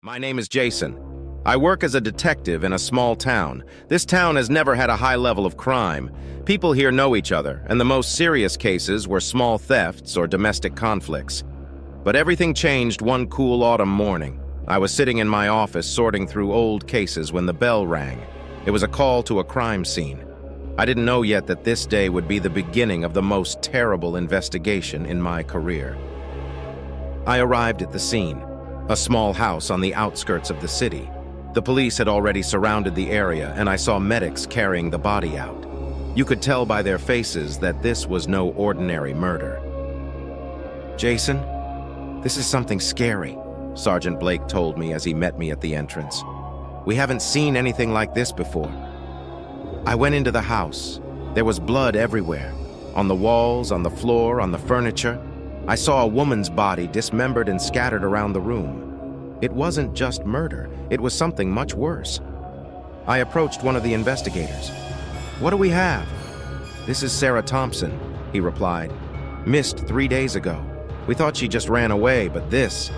My name is Jason. I work as a detective in a small town. This town has never had a high level of crime. People here know each other, and the most serious cases were small thefts or domestic conflicts. But everything changed one cool autumn morning. I was sitting in my office sorting through old cases when the bell rang. It was a call to a crime scene. I didn't know yet that this day would be the beginning of the most terrible investigation in my career. I arrived at the scene. A small house on the outskirts of the city. The police had already surrounded the area, and I saw medics carrying the body out. You could tell by their faces that this was no ordinary murder. "Jason, this is something scary," Sergeant Blake told me as he met me at the entrance. "We haven't seen anything like this before." I went into the house. There was blood everywhere. On the walls, on the floor, on the furniture. I saw a woman's body dismembered and scattered around the room. It wasn't just murder, it was something much worse. I approached one of the investigators. "What do we have?" "This is Sarah Thompson," he replied. "Missed 3 days ago. We thought she just ran away, but this..."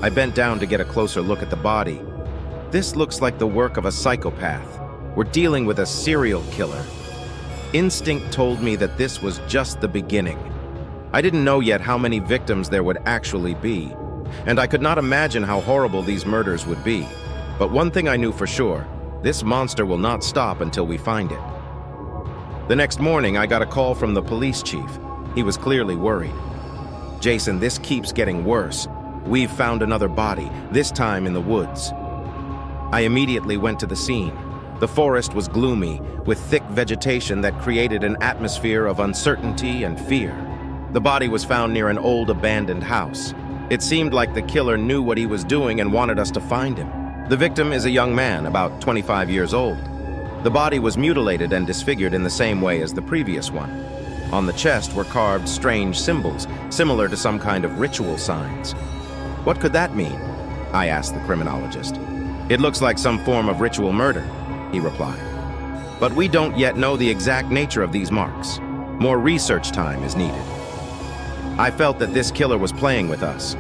I bent down to get a closer look at the body. "This looks like the work of a psychopath. We're dealing with a serial killer." Instinct told me that this was just the beginning. I didn't know yet how many victims there would actually be, and I could not imagine how horrible these murders would be. But one thing I knew for sure, this monster will not stop until we find it. The next morning, I got a call from the police chief. He was clearly worried. "Jason, this keeps getting worse. We've found another body, this time in the woods." I immediately went to the scene. The forest was gloomy, with thick vegetation that created an atmosphere of uncertainty and fear. The body was found near an old abandoned house. It seemed like the killer knew what he was doing and wanted us to find him. The victim is a young man, about 25 years old. The body was mutilated and disfigured in the same way as the previous one. On the chest were carved strange symbols, similar to some kind of ritual signs. "What could that mean?" I asked the criminologist. "It looks like some form of ritual murder," he replied. "But we don't yet know the exact nature of these marks. More research time is needed." I felt that this killer was playing with us.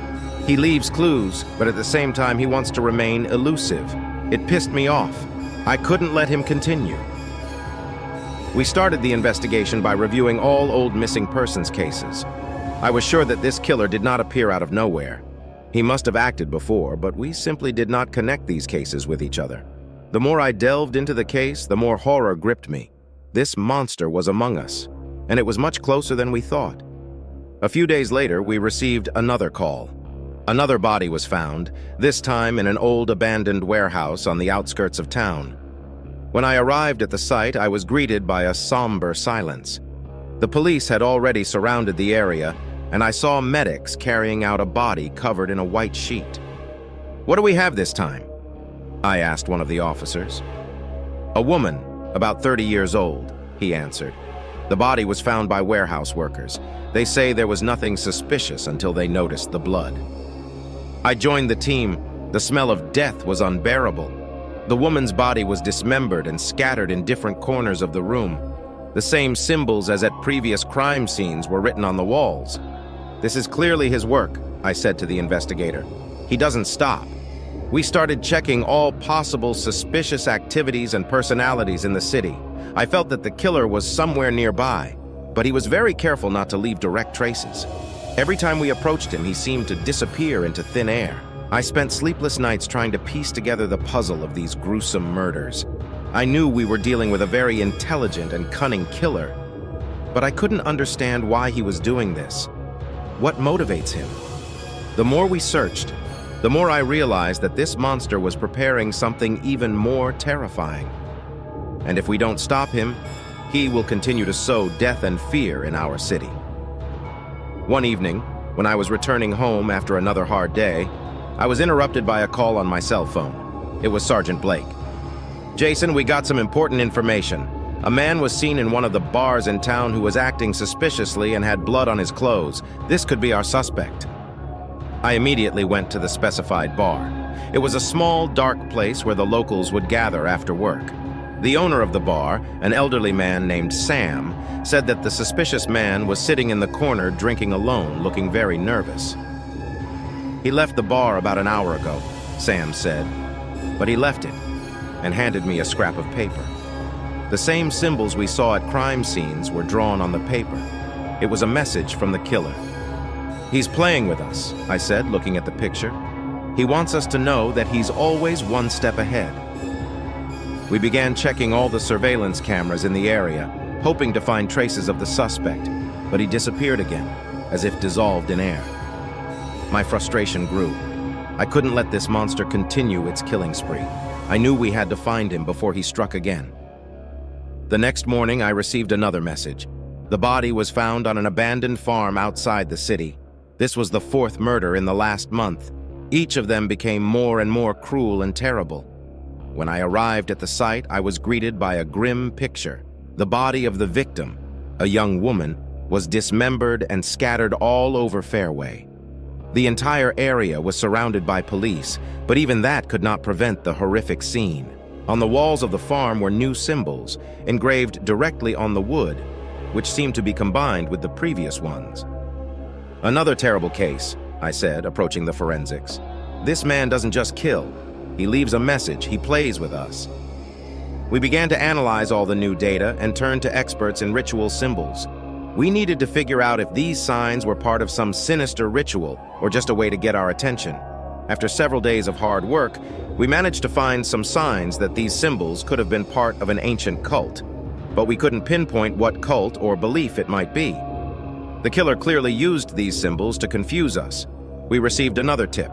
He leaves clues, but at the same time he wants to remain elusive. It pissed me off. I couldn't let him continue. We started the investigation by reviewing all old missing persons cases. I was sure that this killer did not appear out of nowhere. He must have acted before, but we simply did not connect these cases with each other. The more I delved into the case, the more horror gripped me. This monster was among us, and it was much closer than we thought. A few days later, we received another call. Another body was found, this time in an old abandoned warehouse on the outskirts of town. When I arrived at the site, I was greeted by a somber silence. The police had already surrounded the area, and I saw medics carrying out a body covered in a white sheet. "What do we have this time?" I asked one of the officers. "A woman, about 30 years old," he answered. "The body was found by warehouse workers. They say there was nothing suspicious until they noticed the blood." I joined the team. The smell of death was unbearable. The woman's body was dismembered and scattered in different corners of the room. The same symbols as at previous crime scenes were written on the walls. "This is clearly his work," I said to the investigator. "He doesn't stop." We started checking all possible suspicious activities and personalities in the city. I felt that the killer was somewhere nearby, but he was very careful not to leave direct traces. Every time we approached him, he seemed to disappear into thin air. I spent sleepless nights trying to piece together the puzzle of these gruesome murders. I knew we were dealing with a very intelligent and cunning killer, but I couldn't understand why he was doing this. What motivates him? The more we searched, the more I realized that this monster was preparing something even more terrifying. And if we don't stop him, he will continue to sow death and fear in our city. One evening, when I was returning home after another hard day, I was interrupted by a call on my cell phone. It was Sergeant Blake. "Jason, we got some important information. A man was seen in one of the bars in town who was acting suspiciously and had blood on his clothes. This could be our suspect." I immediately went to the specified bar. It was a small, dark place where the locals would gather after work. The owner of the bar, an elderly man named Sam, said that the suspicious man was sitting in the corner drinking alone, looking very nervous. He left the bar about an hour ago. Sam said, but he left it and handed me a scrap of paper. The same symbols we saw at crime scenes were drawn on the paper. It was a message from the killer. "He's playing with us," I said, looking at the picture. "He wants us to know that he's always one step ahead." We began checking all the surveillance cameras in the area, hoping to find traces of the suspect, but he disappeared again, as if dissolved in air. My frustration grew. I couldn't let this monster continue its killing spree. I knew we had to find him before he struck again. The next morning, I received another message. The body was found on an abandoned farm outside the city. This was the fourth murder in the last month. Each of them became more and more cruel and terrible. When I arrived at the site, I was greeted by a grim picture. The body of the victim, a young woman, was dismembered and scattered all over Fairway. The entire area was surrounded by police, but even that could not prevent the horrific scene. On the walls of the farm were new symbols, engraved directly on the wood, which seemed to be combined with the previous ones. "Another terrible case," I said, approaching the forensics. "This man doesn't just kill. He leaves a message. He plays with us." We began to analyze all the new data and turned to experts in ritual symbols. We needed to figure out if these signs were part of some sinister ritual or just a way to get our attention. After several days of hard work, we managed to find some signs that these symbols could have been part of an ancient cult, but we couldn't pinpoint what cult or belief it might be. The killer clearly used these symbols to confuse us. We received another tip.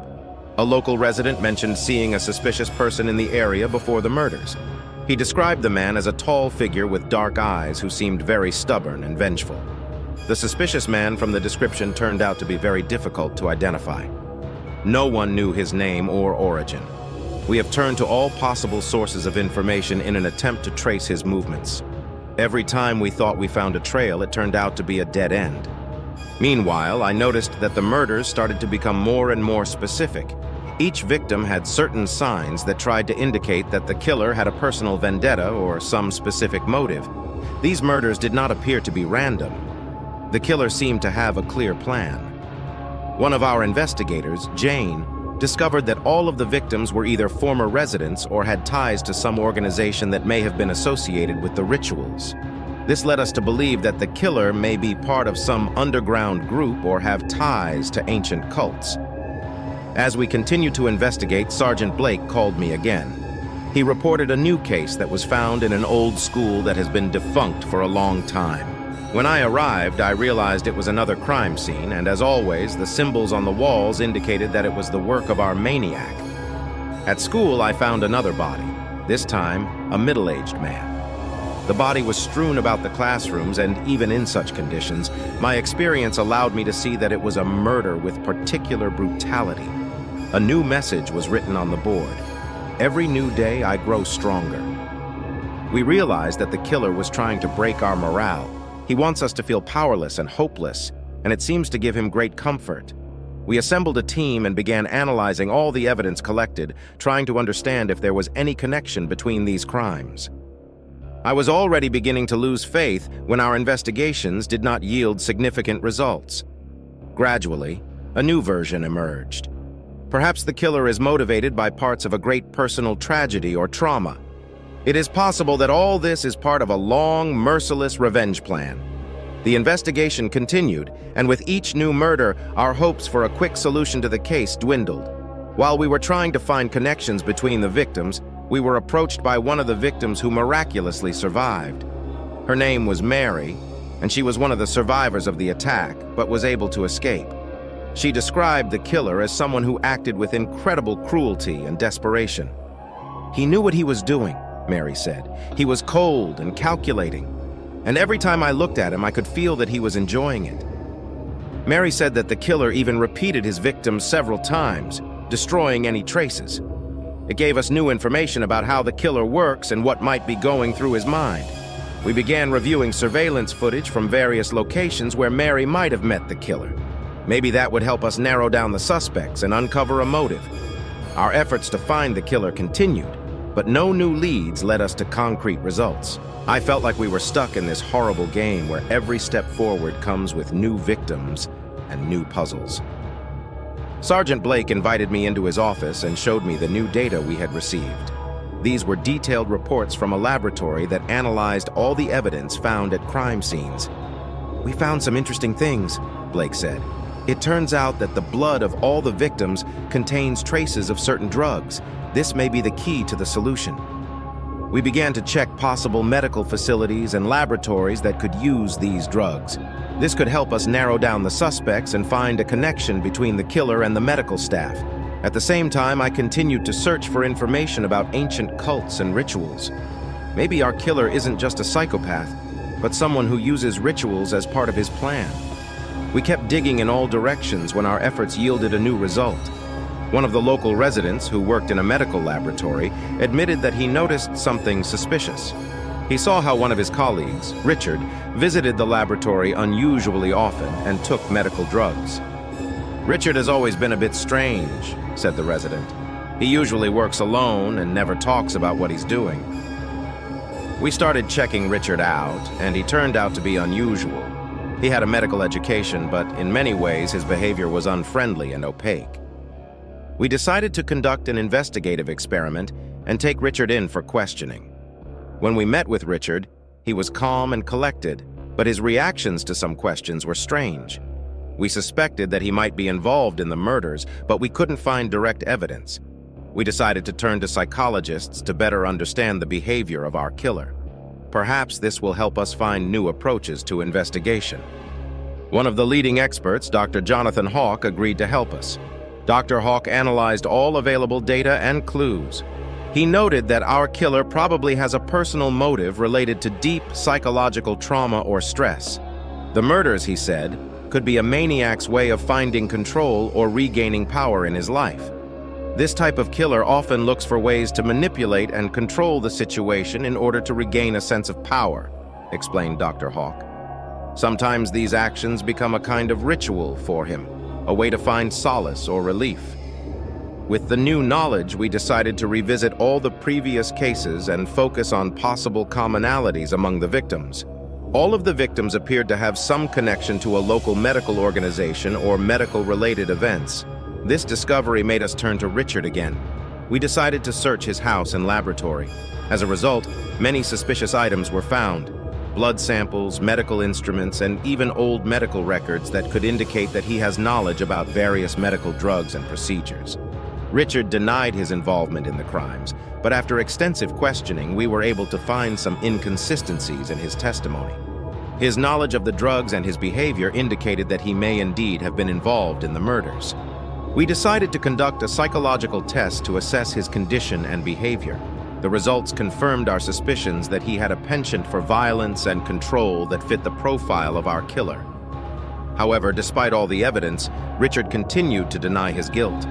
A local resident mentioned seeing a suspicious person in the area before the murders. He described the man as a tall figure with dark eyes who seemed very stubborn and vengeful. The suspicious man from the description turned out to be very difficult to identify. No one knew his name or origin. We have turned to all possible sources of information in an attempt to trace his movements. Every time we thought we found a trail, it turned out to be a dead end. Meanwhile, I noticed that the murders started to become more and more specific. Each victim had certain signs that tried to indicate that the killer had a personal vendetta or some specific motive. These murders did not appear to be random. The killer seemed to have a clear plan. One of our investigators, Jane, discovered that all of the victims were either former residents or had ties to some organization that may have been associated with the rituals. This led us to believe that the killer may be part of some underground group or have ties to ancient cults. As we continued to investigate, Sergeant Blake called me again. He reported a new case that was found in an old school that has been defunct for a long time. When I arrived, I realized it was another crime scene, and as always, the symbols on the walls indicated that it was the work of our maniac. At school, I found another body, this time a middle-aged man. The body was strewn about the classrooms, and even in such conditions, my experience allowed me to see that it was a murder with particular brutality. A new message was written on the board. "Every new day, I grow stronger." We realized that the killer was trying to break our morale. He wants us to feel powerless and hopeless, and it seems to give him great comfort. We assembled a team and began analyzing all the evidence collected, trying to understand if there was any connection between these crimes. I was already beginning to lose faith when our investigations did not yield significant results. Gradually, a new version emerged. Perhaps the killer is motivated by parts of a great personal tragedy or trauma. It is possible that all this is part of a long, merciless revenge plan. The investigation continued, and with each new murder, our hopes for a quick solution to the case dwindled. While we were trying to find connections between the victims, we were approached by one of the victims who miraculously survived. Her name was Mary, and she was one of the survivors of the attack, but was able to escape. She described the killer as someone who acted with incredible cruelty and desperation. "He knew what he was doing," Mary said. "He was cold and calculating, and every time I looked at him, I could feel that he was enjoying it." Mary said that the killer even repeated his victims several times, destroying any traces. It gave us new information about how the killer works and what might be going through his mind. We began reviewing surveillance footage from various locations where Mary might have met the killer. Maybe that would help us narrow down the suspects and uncover a motive. Our efforts to find the killer continued, but no new leads led us to concrete results. I felt like we were stuck in this horrible game where every step forward comes with new victims and new puzzles. Sergeant Blake invited me into his office and showed me the new data we had received. These were detailed reports from a laboratory that analyzed all the evidence found at crime scenes. "We found some interesting things," Blake said. "It turns out that the blood of all the victims contains traces of certain drugs. This may be the key to the solution." We began to check possible medical facilities and laboratories that could use these drugs. This could help us narrow down the suspects and find a connection between the killer and the medical staff. At the same time, I continued to search for information about ancient cults and rituals. Maybe our killer isn't just a psychopath, but someone who uses rituals as part of his plan. We kept digging in all directions when our efforts yielded a new result. One of the local residents, who worked in a medical laboratory, admitted that he noticed something suspicious. He saw how one of his colleagues, Richard, visited the laboratory unusually often and took medical drugs. "Richard has always been a bit strange," said the resident. "He usually works alone and never talks about what he's doing." We started checking Richard out, and he turned out to be unusual. He had a medical education, but in many ways his behavior was unfriendly and opaque. We decided to conduct an investigative experiment and take Richard in for questioning. When we met with Richard, he was calm and collected, but his reactions to some questions were strange. We suspected that he might be involved in the murders, but we couldn't find direct evidence. We decided to turn to psychologists to better understand the behavior of our killer. Perhaps this will help us find new approaches to investigation. One of the leading experts, Dr. Jonathan Hawk, agreed to help us. Dr. Hawk analyzed all available data and clues. He noted that our killer probably has a personal motive related to deep psychological trauma or stress. The murders, he said, could be a maniac's way of finding control or regaining power in his life. This type of killer often looks for ways to manipulate and control the situation in order to regain a sense of power, explained Dr. Hawk. Sometimes these actions become a kind of ritual for him, a way to find solace or relief. With the new knowledge, we decided to revisit all the previous cases and focus on possible commonalities among the victims. All of the victims appeared to have some connection to a local medical organization or medical-related events. This discovery made us turn to Richard again. We decided to search his house and laboratory. As a result, many suspicious items were found. Blood samples, medical instruments, and even old medical records that could indicate that he has knowledge about various medical drugs and procedures. Richard denied his involvement in the crimes, but after extensive questioning, we were able to find some inconsistencies in his testimony. His knowledge of the drugs and his behavior indicated that he may indeed have been involved in the murders. We decided to conduct a psychological test to assess his condition and behavior. The results confirmed our suspicions that he had a penchant for violence and control that fit the profile of our killer. However, despite all the evidence, Richard continued to deny his guilt.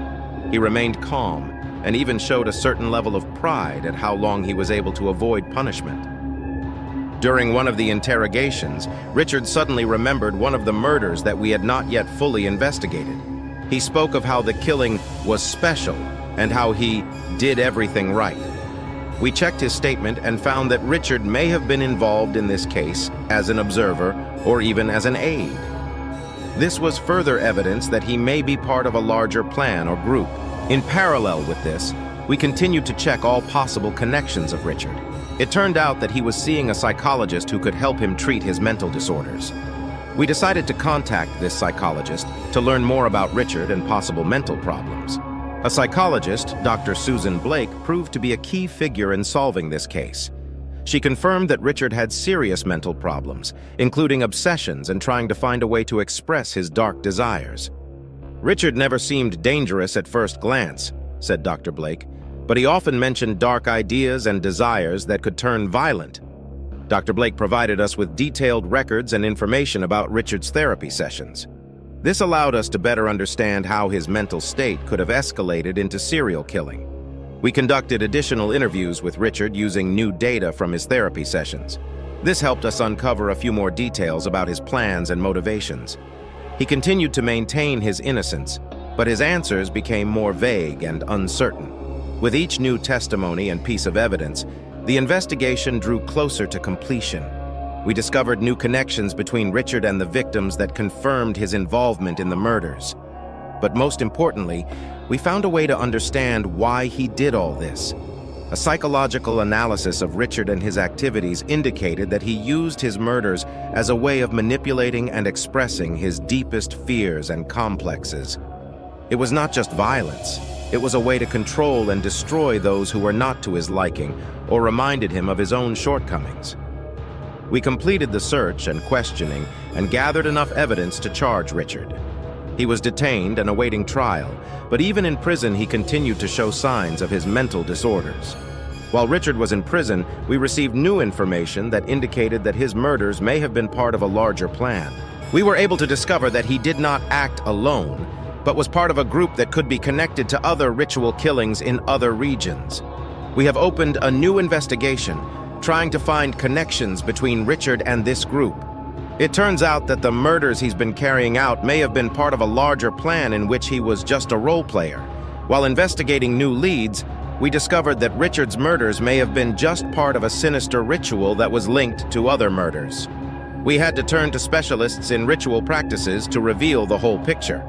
He remained calm and even showed a certain level of pride at how long he was able to avoid punishment. During one of the interrogations, Richard suddenly remembered one of the murders that we had not yet fully investigated. He spoke of how the killing was special and how he did everything right. We checked his statement and found that Richard may have been involved in this case as an observer or even as an aide. This was further evidence that he may be part of a larger plan or group. In parallel with this, we continued to check all possible connections of Richard. It turned out that he was seeing a psychologist who could help him treat his mental disorders. We decided to contact this psychologist to learn more about Richard and possible mental problems. A psychologist, Dr. Susan Blake, proved to be a key figure in solving this case. She confirmed that Richard had serious mental problems, including obsessions and trying to find a way to express his dark desires. "Richard never seemed dangerous at first glance," said Dr. Blake, "but he often mentioned dark ideas and desires that could turn violent." Dr. Blake provided us with detailed records and information about Richard's therapy sessions. This allowed us to better understand how his mental state could have escalated into serial killing. We conducted additional interviews with Richard using new data from his therapy sessions. This helped us uncover a few more details about his plans and motivations. He continued to maintain his innocence, but his answers became more vague and uncertain. With each new testimony and piece of evidence, the investigation drew closer to completion. We discovered new connections between Richard and the victims that confirmed his involvement in the murders. But most importantly, we found a way to understand why he did all this. A psychological analysis of Richard and his activities indicated that he used his murders as a way of manipulating and expressing his deepest fears and complexes. It was not just violence. It was a way to control and destroy those who were not to his liking or reminded him of his own shortcomings. We completed the search and questioning and gathered enough evidence to charge Richard. He was detained and awaiting trial, but even in prison he continued to show signs of his mental disorders. While Richard was in prison, we received new information that indicated that his murders may have been part of a larger plan. We were able to discover that he did not act alone, but was part of a group that could be connected to other ritual killings in other regions. We have opened a new investigation, trying to find connections between Richard and this group. It turns out that the murders he's been carrying out may have been part of a larger plan in which he was just a role player. While investigating new leads, we discovered that Richard's murders may have been just part of a sinister ritual that was linked to other murders. We had to turn to specialists in ritual practices to reveal the whole picture.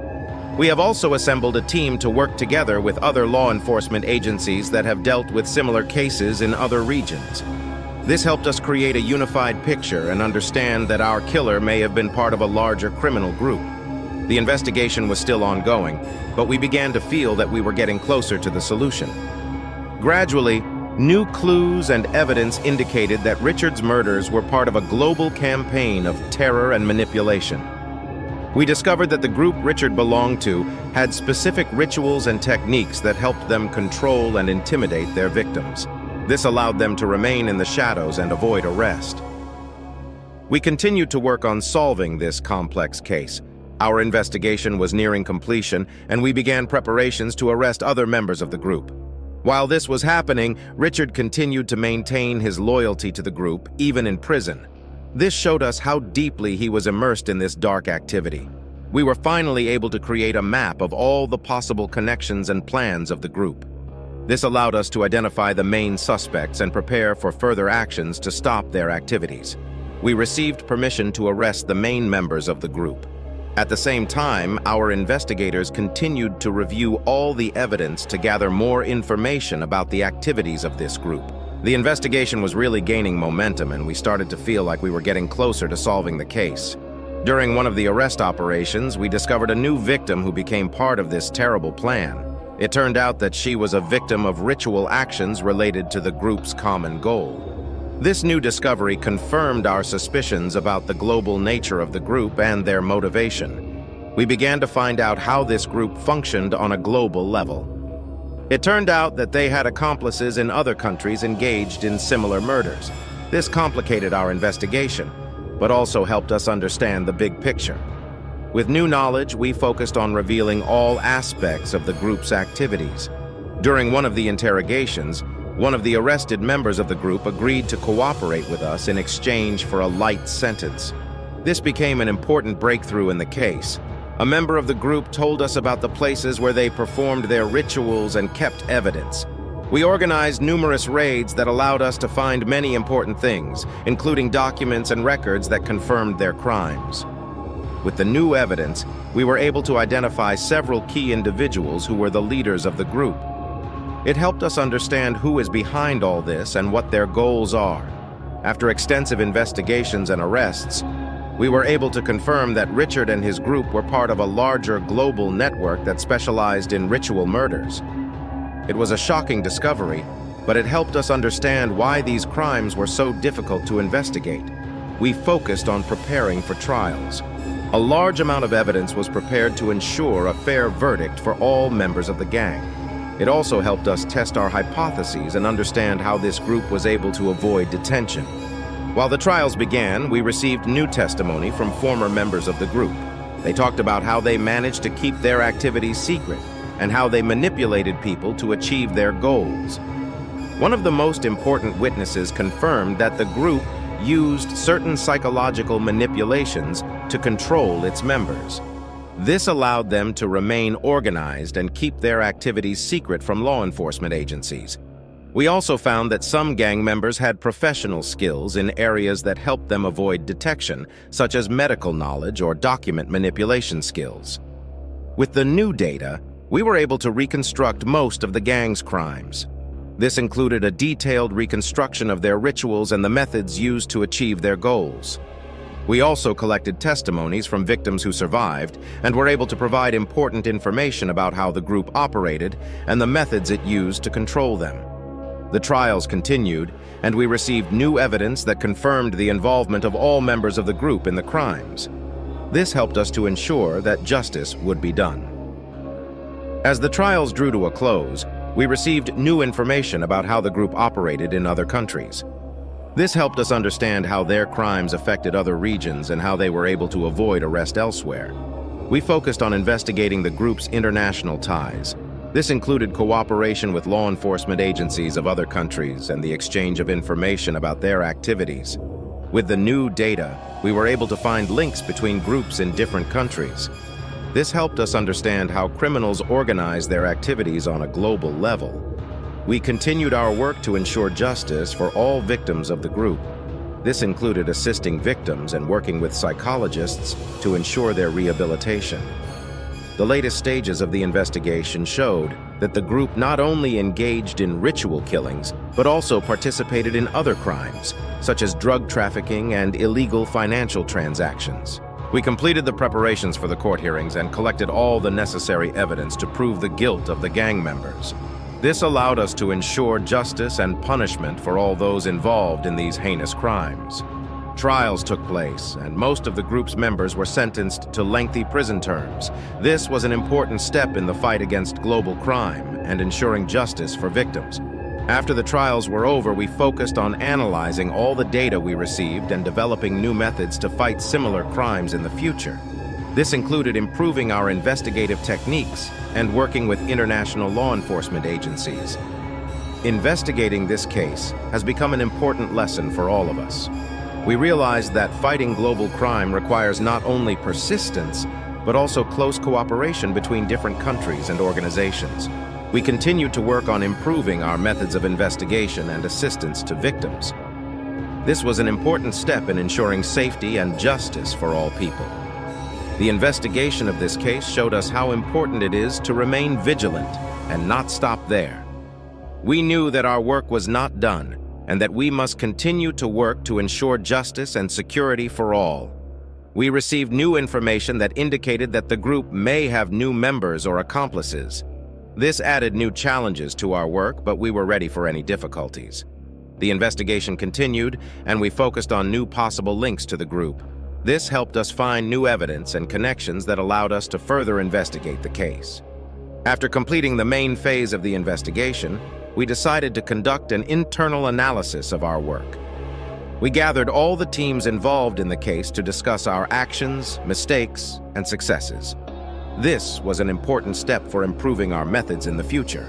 We have also assembled a team to work together with other law enforcement agencies that have dealt with similar cases in other regions. This helped us create a unified picture and understand that our killer may have been part of a larger criminal group. The investigation was still ongoing, but we began to feel that we were getting closer to the solution. Gradually, new clues and evidence indicated that Richard's murders were part of a global campaign of terror and manipulation. We discovered that the group Richard belonged to had specific rituals and techniques that helped them control and intimidate their victims. This allowed them to remain in the shadows and avoid arrest. We continued to work on solving this complex case. Our investigation was nearing completion, and we began preparations to arrest other members of the group. While this was happening, Richard continued to maintain his loyalty to the group, even in prison. This showed us how deeply he was immersed in this dark activity. We were finally able to create a map of all the possible connections and plans of the group. This allowed us to identify the main suspects and prepare for further actions to stop their activities. We received permission to arrest the main members of the group. At the same time, our investigators continued to review all the evidence to gather more information about the activities of this group. The investigation was really gaining momentum, and we started to feel like we were getting closer to solving the case. During one of the arrest operations, we discovered a new victim who became part of this terrible plan. It turned out that she was a victim of ritual actions related to the group's common goal. This new discovery confirmed our suspicions about the global nature of the group and their motivation. We began to find out how this group functioned on a global level. It turned out that they had accomplices in other countries engaged in similar murders. This complicated our investigation, but also helped us understand the big picture. With new knowledge, we focused on revealing all aspects of the group's activities. During one of the interrogations, one of the arrested members of the group agreed to cooperate with us in exchange for a light sentence. This became an important breakthrough in the case. A member of the group told us about the places where they performed their rituals and kept evidence. We organized numerous raids that allowed us to find many important things, including documents and records that confirmed their crimes. With the new evidence, we were able to identify several key individuals who were the leaders of the group. It helped us understand who is behind all this and what their goals are. After extensive investigations and arrests, we were able to confirm that Richard and his group were part of a larger global network that specialized in ritual murders. It was a shocking discovery, but it helped us understand why these crimes were so difficult to investigate. We focused on preparing for trials. A large amount of evidence was prepared to ensure a fair verdict for all members of the gang. It also helped us test our hypotheses and understand how this group was able to avoid detention. While the trials began, we received new testimony from former members of the group. They talked about how they managed to keep their activities secret and how they manipulated people to achieve their goals. One of the most important witnesses confirmed that the group used certain psychological manipulations to control its members. This allowed them to remain organized and keep their activities secret from law enforcement agencies. We also found that some gang members had professional skills in areas that helped them avoid detection, such as medical knowledge or document manipulation skills. With the new data, we were able to reconstruct most of the gang's crimes. This included a detailed reconstruction of their rituals and the methods used to achieve their goals. We also collected testimonies from victims who survived and were able to provide important information about how the group operated and the methods it used to control them. The trials continued, and we received new evidence that confirmed the involvement of all members of the group in the crimes. This helped us to ensure that justice would be done. As the trials drew to a close, we received new information about how the group operated in other countries. This helped us understand how their crimes affected other regions and how they were able to avoid arrest elsewhere. We focused on investigating the group's international ties. This included cooperation with law enforcement agencies of other countries and the exchange of information about their activities. With the new data, we were able to find links between groups in different countries. This helped us understand how criminals organize their activities on a global level. We continued our work to ensure justice for all victims of the group. This included assisting victims and working with psychologists to ensure their rehabilitation. The latest stages of the investigation showed that the group not only engaged in ritual killings, but also participated in other crimes, such as drug trafficking and illegal financial transactions. We completed the preparations for the court hearings and collected all the necessary evidence to prove the guilt of the gang members. This allowed us to ensure justice and punishment for all those involved in these heinous crimes. Trials took place, and most of the group's members were sentenced to lengthy prison terms. This was an important step in the fight against global crime and ensuring justice for victims. After the trials were over, we focused on analyzing all the data we received and developing new methods to fight similar crimes in the future. This included improving our investigative techniques and working with international law enforcement agencies. Investigating this case has become an important lesson for all of us. We realized that fighting global crime requires not only persistence, but also close cooperation between different countries and organizations. We continued to work on improving our methods of investigation and assistance to victims. This was an important step in ensuring safety and justice for all people. The investigation of this case showed us how important it is to remain vigilant and not stop there. We knew that our work was not done and that we must continue to work to ensure justice and security for all. We received new information that indicated that the group may have new members or accomplices. This added new challenges to our work, but we were ready for any difficulties. The investigation continued, and we focused on new possible links to the group. This helped us find new evidence and connections that allowed us to further investigate the case. After completing the main phase of the investigation, we decided to conduct an internal analysis of our work. We gathered all the teams involved in the case to discuss our actions, mistakes, and successes. This was an important step for improving our methods in the future.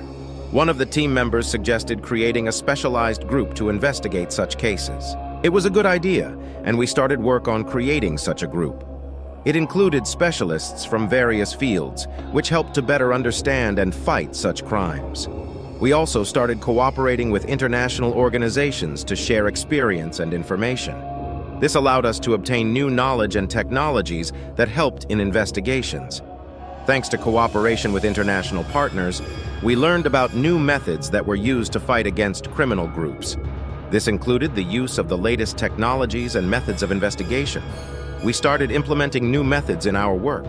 One of the team members suggested creating a specialized group to investigate such cases. It was a good idea, and we started work on creating such a group. It included specialists from various fields, which helped to better understand and fight such crimes. We also started cooperating with international organizations to share experience and information. This allowed us to obtain new knowledge and technologies that helped in investigations. Thanks to cooperation with international partners, we learned about new methods that were used to fight against criminal groups. This included the use of the latest technologies and methods of investigation. We started implementing new methods in our work.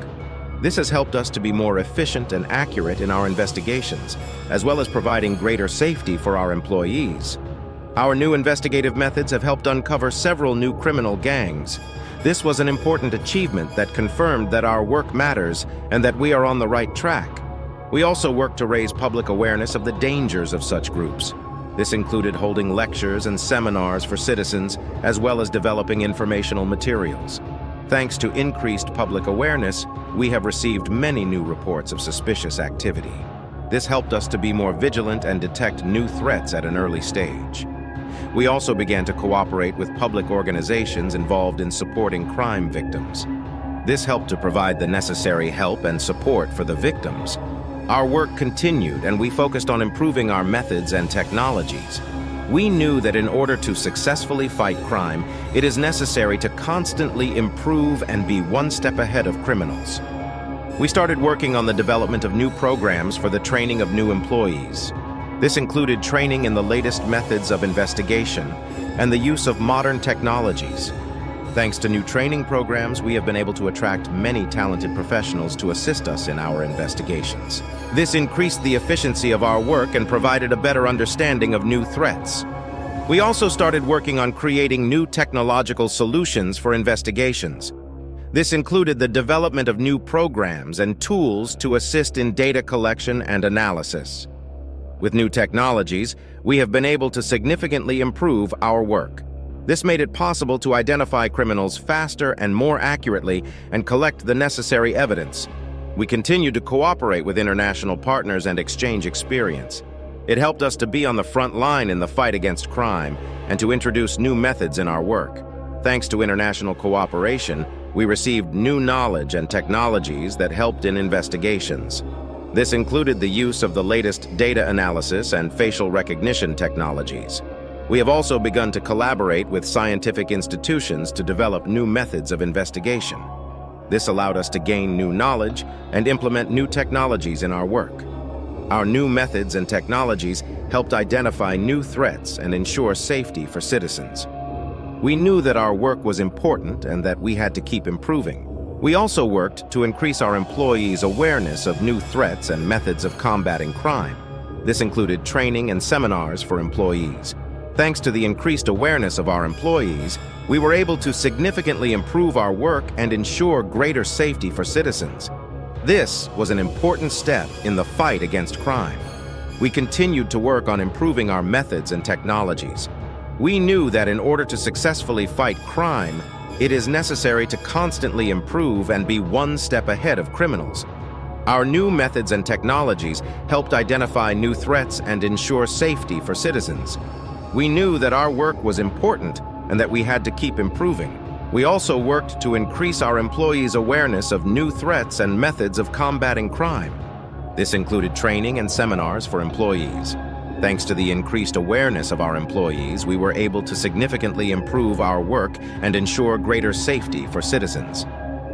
This has helped us to be more efficient and accurate in our investigations, as well as providing greater safety for our employees. Our new investigative methods have helped uncover several new criminal gangs. This was an important achievement that confirmed that our work matters and that we are on the right track. We also worked to raise public awareness of the dangers of such groups. This included holding lectures and seminars for citizens, as well as developing informational materials. Thanks to increased public awareness, we have received many new reports of suspicious activity. This helped us to be more vigilant and detect new threats at an early stage. We also began to cooperate with public organizations involved in supporting crime victims. This helped to provide the necessary help and support for the victims. Our work continued, and we focused on improving our methods and technologies. We knew that in order to successfully fight crime, it is necessary to constantly improve and be one step ahead of criminals. We started working on the development of new programs for the training of new employees. This included training in the latest methods of investigation and the use of modern technologies. Thanks to new training programs, we have been able to attract many talented professionals to assist us in our investigations. This increased the efficiency of our work and provided a better understanding of new threats. We also started working on creating new technological solutions for investigations. This included the development of new programs and tools to assist in data collection and analysis. With new technologies, we have been able to significantly improve our work. This made it possible to identify criminals faster and more accurately and collect the necessary evidence. We continued to cooperate with international partners and exchange experience. It helped us to be on the front line in the fight against crime and to introduce new methods in our work. Thanks to international cooperation, we received new knowledge and technologies that helped in investigations. This included the use of the latest data analysis and facial recognition technologies. We have also begun to collaborate with scientific institutions to develop new methods of investigation. This allowed us to gain new knowledge and implement new technologies in our work. Our new methods and technologies helped identify new threats and ensure safety for citizens. We knew that our work was important and that we had to keep improving. We also worked to increase our employees' awareness of new threats and methods of combating crime. This included training and seminars for employees. Thanks to the increased awareness of our employees, we were able to significantly improve our work and ensure greater safety for citizens. This was an important step in the fight against crime. We continued to work on improving our methods and technologies. We knew that in order to successfully fight crime, it is necessary to constantly improve and be one step ahead of criminals. Our new methods and technologies helped identify new threats and ensure safety for citizens. We knew that our work was important and that we had to keep improving. We also worked to increase our employees' awareness of new threats and methods of combating crime. This included training and seminars for employees. Thanks to the increased awareness of our employees, we were able to significantly improve our work and ensure greater safety for citizens.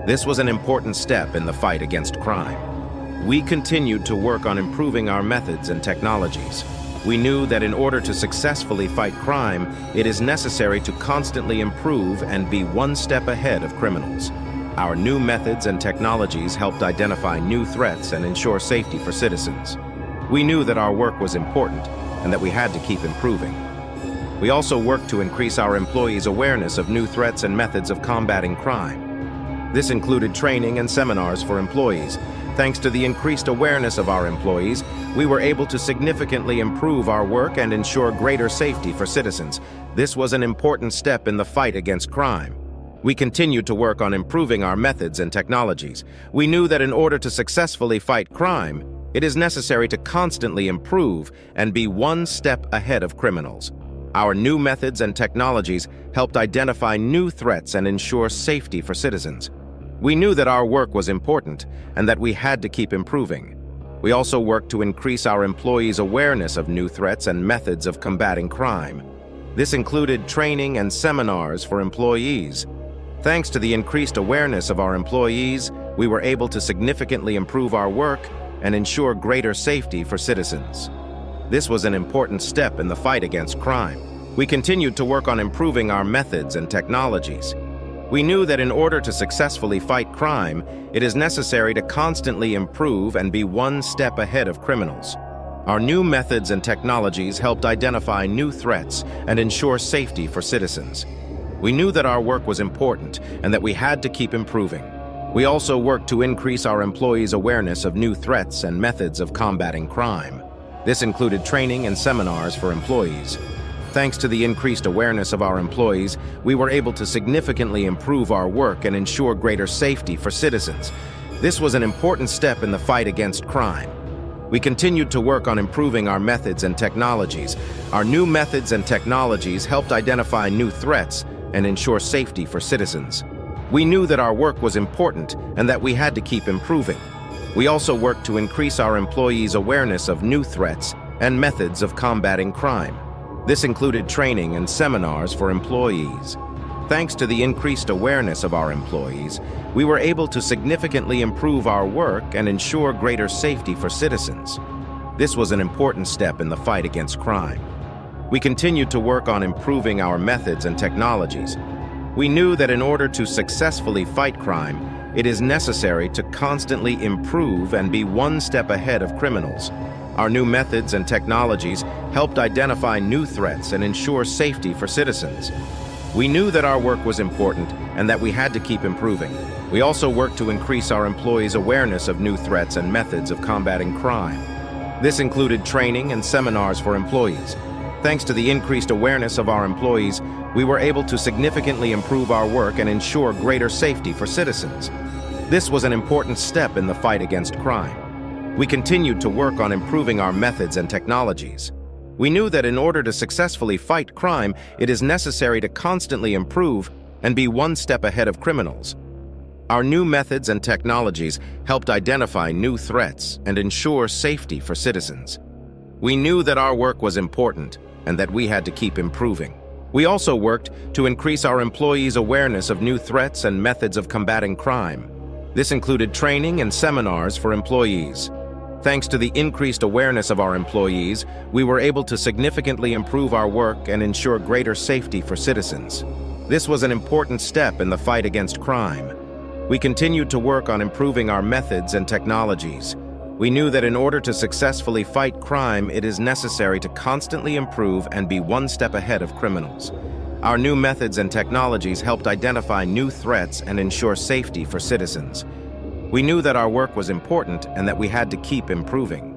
This was an important step in the fight against crime. We continued to work on improving our methods and technologies. We knew that in order to successfully fight crime, it is necessary to constantly improve and be one step ahead of criminals. Our new methods and technologies helped identify new threats and ensure safety for citizens. We knew that our work was important and that we had to keep improving. We also worked to increase our employees' awareness of new threats and methods of combating crime. This included training and seminars for employees. Thanks to the increased awareness of our employees, we were able to significantly improve our work and ensure greater safety for citizens. This was an important step in the fight against crime. We continued to work on improving our methods and technologies. We knew that in order to successfully fight crime, it is necessary to constantly improve and be one step ahead of criminals. Our new methods and technologies helped identify new threats and ensure safety for citizens. We knew that our work was important and that we had to keep improving. We also worked to increase our employees' awareness of new threats and methods of combating crime. This included training and seminars for employees. Thanks to the increased awareness of our employees, we were able to significantly improve our work and ensure greater safety for citizens. This was an important step in the fight against crime. We continued to work on improving our methods and technologies. We knew that in order to successfully fight crime, it is necessary to constantly improve and be one step ahead of criminals. Our new methods and technologies helped identify new threats and ensure safety for citizens. We knew that our work was important and that we had to keep improving. We also worked to increase our employees' awareness of new threats and methods of combating crime. This included training and seminars for employees. Thanks to the increased awareness of our employees, we were able to significantly improve our work and ensure greater safety for citizens. This was an important step in the fight against crime. We continued to work on improving our methods and technologies. Our new methods and technologies helped identify new threats and ensure safety for citizens. We knew that our work was important and that we had to keep improving. We also worked to increase our employees' awareness of new threats and methods of combating crime. This included training and seminars for employees. Thanks to the increased awareness of our employees, we were able to significantly improve our work and ensure greater safety for citizens. This was an important step in the fight against crime. We continued to work on improving our methods and technologies. We knew that in order to successfully fight crime, it is necessary to constantly improve and be one step ahead of criminals. Our new methods and technologies helped identify new threats and ensure safety for citizens. We knew that our work was important and that we had to keep improving. We also worked to increase our employees' awareness of new threats and methods of combating crime. This included training and seminars for employees. Thanks to the increased awareness of our employees, we were able to significantly improve our work and ensure greater safety for citizens. This was an important step in the fight against crime. We continued to work on improving our methods and technologies. We knew that in order to successfully fight crime, it is necessary to constantly improve and be one step ahead of criminals. Our new methods and technologies helped identify new threats and ensure safety for citizens. We knew that our work was important and that we had to keep improving. We also worked to increase our employees' awareness of new threats and methods of combating crime. This included training and seminars for employees. Thanks to the increased awareness of our employees, we were able to significantly improve our work and ensure greater safety for citizens. This was an important step in the fight against crime. We continued to work on improving our methods and technologies. We knew that in order to successfully fight crime, it is necessary to constantly improve and be one step ahead of criminals. Our new methods and technologies helped identify new threats and ensure safety for citizens. We knew that our work was important and that we had to keep improving.